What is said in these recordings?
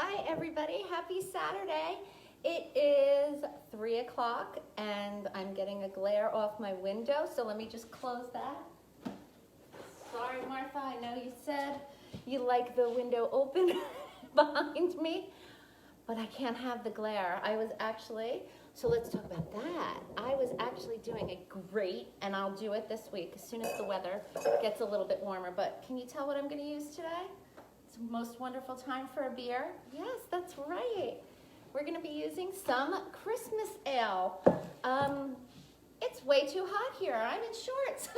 Hi everybody, happy Saturday. It is 3 o'clock and I'm getting a glare off my window, so let me just close that. Sorry Martha, I know you said you like the window open behind me, but I can't have the glare. So let's talk about that. I was actually doing a great, and I'll do it this week as soon as the weather gets a little bit warmer, but can you tell what I'm gonna use today? It's the most wonderful time for a beer. Yes, that's right. We're gonna be using some Christmas ale. It's way too hot here. I'm in shorts.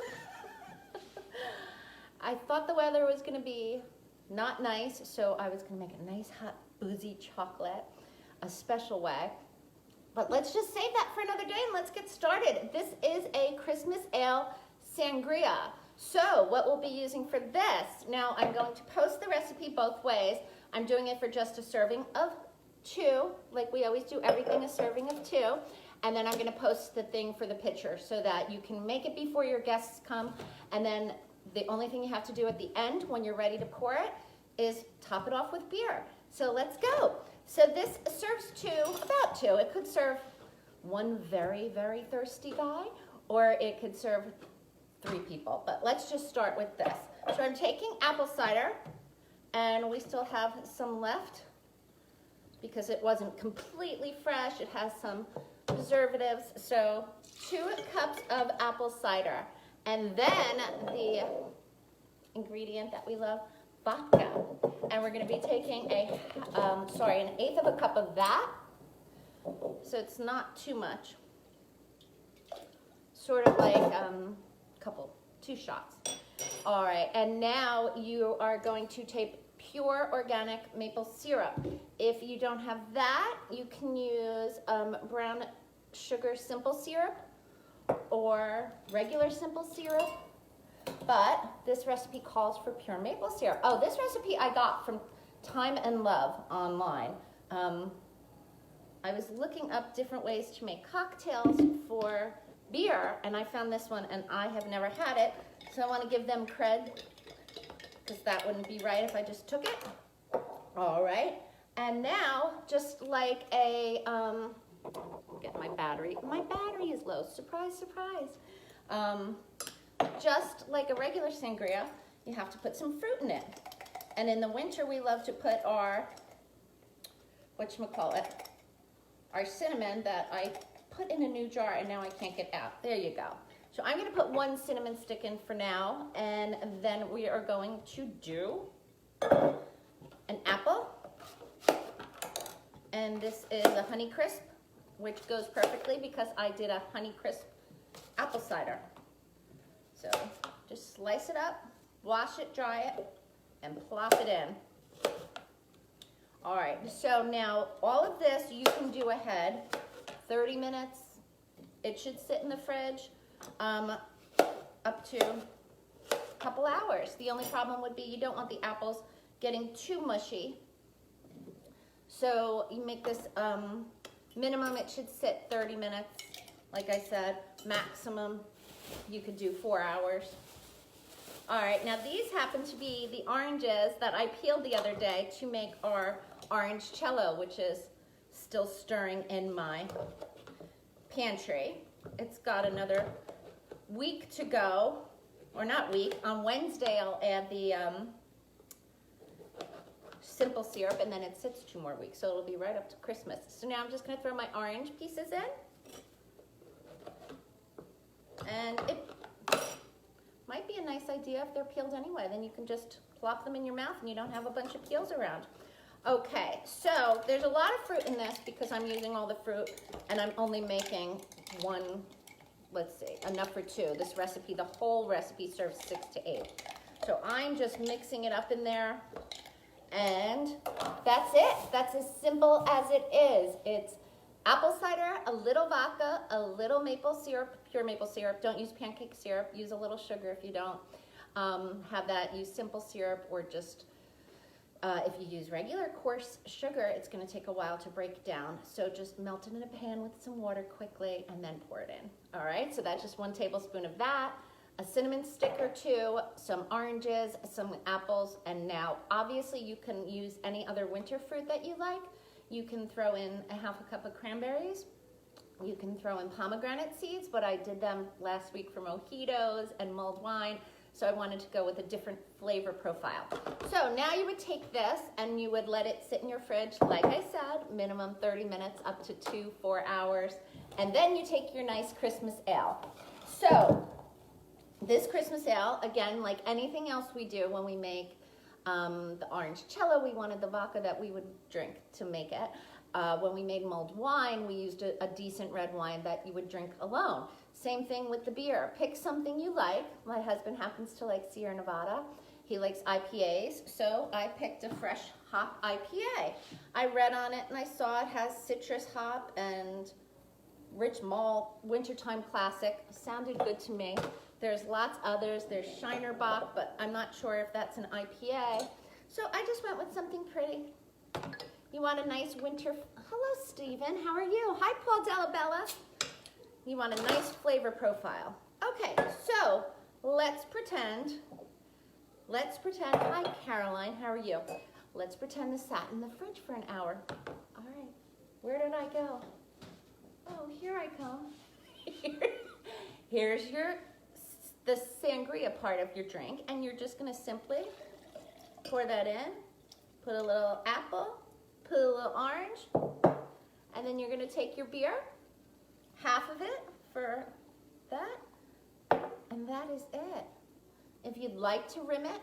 I thought the weather was gonna be not nice, so I was gonna make a nice hot boozy chocolate, a special way. But let's just save that for another day and let's get started. This is a Christmas ale sangria. So what we'll be using for this, now I'm going to post the recipe both ways. I'm doing it for just a serving of 2, like we always do everything a serving of 2. And then I'm gonna post the thing for the pitcher so that you can make it before your guests come. And then the only thing you have to do at the end when you're ready to pour it is top it off with beer. So let's go. So this serves about 2. It could serve one very, very thirsty guy, or it could serve 3 people. But let's just start with this. So I'm taking apple cider, and we still have some left because it wasn't completely fresh. It has some preservatives. So 2 cups of apple cider. And then the ingredient that we love, vodka. And we're going to be taking an 1/8 of a cup of that. So it's not too much. Sort of like 2 shots. All right, and now you are going to take pure organic maple syrup. If you don't have that, you can use brown sugar simple syrup or regular simple syrup. But this recipe calls for pure maple syrup. Oh, this recipe I got from Thyme&Love online. I was looking up different ways to make cocktails for beer, and I found this one, and I have never had it, so I want to give them cred, because that wouldn't be right if I just took it. All right, and now, just like a, get my battery. My battery is low. Surprise, surprise. Just like a regular sangria, you have to put some fruit in it. And in the winter, we love to put our, our cinnamon that I put in a new jar and now I can't get out. There you go. So I'm gonna put 1 cinnamon stick in for now, and then we are going to do an apple. And this is a Honey Crisp, which goes perfectly because I did a Honey Crisp apple cider. So just slice it up, wash it, dry it, and plop it in. All right, so now all of this you can do ahead, 30 minutes. It should sit in the fridge up to a couple hours. The only problem would be you don't want the apples getting too mushy. So you make this minimum, it should sit 30 minutes. Like I said, maximum, you could do 4 hours. All right, now these happen to be the oranges that I peeled the other day to make our orange cello, which is still stirring in my pantry. It's got another week to go, or not week. On Wednesday, I'll add the simple syrup, and then it sits 2 more weeks, so it'll be right up to Christmas. So now I'm just gonna throw my orange pieces in. And it might be a nice idea if they're peeled anyway. Then you can just plop them in your mouth and you don't have a bunch of peels around. Okay, so there's a lot of fruit in this because I'm using all the fruit and I'm only making 1, let's see, enough for 2. This recipe, the whole recipe serves 6 to 8. So I'm just mixing it up in there, and that's it. That's as simple as it is. It's apple cider, a little vodka, a little maple syrup, pure maple syrup. Don't use pancake syrup. Use a little sugar if you don't have that. Use simple syrup, or just if you use regular coarse sugar, it's going to take a while to break down. So just melt it in a pan with some water quickly and then pour it in. All right, so that's just 1 tablespoon of that, a cinnamon stick or two, some oranges, some apples, and now obviously you can use any other winter fruit that you like. You can throw in a half a cup of cranberries. You can throw in pomegranate seeds, but I did them last week for mojitos and mulled wine, so I wanted to go with a different flavor profile. So now you would take this and you would let it sit in your fridge, like I said, minimum 30 minutes up to 2-4 hours, and then you take your nice Christmas ale. So this Christmas ale, again, like anything else we do when we make the orange cello, we wanted the vodka that we would drink to make it. When we made mulled wine, we used a decent red wine that you would drink alone. Same thing with the beer. Pick something you like. My husband happens to like Sierra Nevada. He likes IPAs, so I picked a fresh hop IPA. I read on it and I saw it has citrus hop and rich malt, wintertime classic. Sounded good to me. There's lots others. There's Shiner Bock, but I'm not sure if that's an IPA. So I just went with something pretty. You want a nice winter, hello Stephen, how are you? Hi Paul Delabella. You want a nice flavor profile. Okay, so let's pretend, hi Caroline, how are you? Let's pretend this sat in the fridge for an hour. All right, where did I go? Oh, here I come. Here's the sangria part of your drink, and you're just gonna simply pour that in, put a little apple, put a little orange, and then you're gonna take your beer, half of it for that, and that is it. If you'd like to rim it,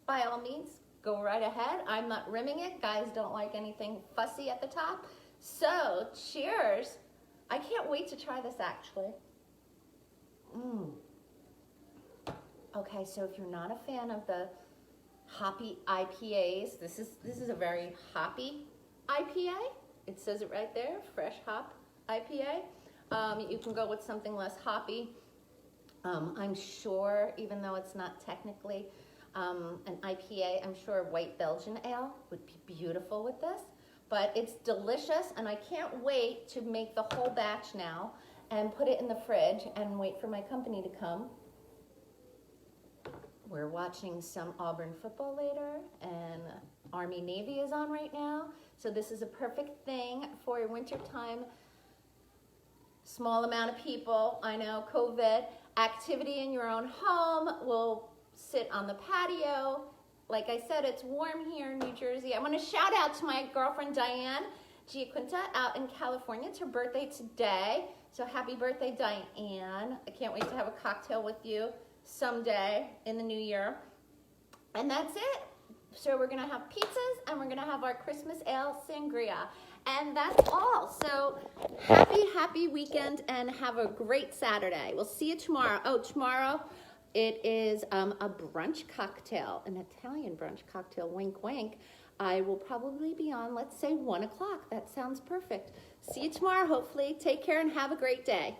by all means, go right ahead. I'm not rimming it. Guys don't like anything fussy at the top. So, cheers. I can't wait to try this actually. Okay, so if you're not a fan of the hoppy IPAs, this is a very hoppy IPA. It says it right there, fresh hop IPA. You can go with something less hoppy. I'm sure, even though it's not technically an IPA, I'm sure white Belgian ale would be beautiful with this. But it's delicious, and I can't wait to make the whole batch now and put it in the fridge and wait for my company to come. We're watching some Auburn football later, and Army-Navy is on right now. So this is a perfect thing for a wintertime, small amount of people. I know, COVID, activity in your own home. We'll sit on the patio. Like I said, it's warm here in New Jersey. I want to shout out to my girlfriend, Diane Giaquinta, out in California. It's her birthday today. So happy birthday, Diane. I can't wait to have a cocktail with you someday in the new year. And that's it. So we're gonna have pizzas and we're gonna have our Christmas ale sangria. And that's all. So happy weekend and have a great Saturday. We'll see you tomorrow. Oh, tomorrow it is a brunch cocktail, an Italian brunch cocktail, wink, wink. I will probably be on, let's say 1 o'clock. That sounds perfect. See you tomorrow, hopefully. Take care and have a great day.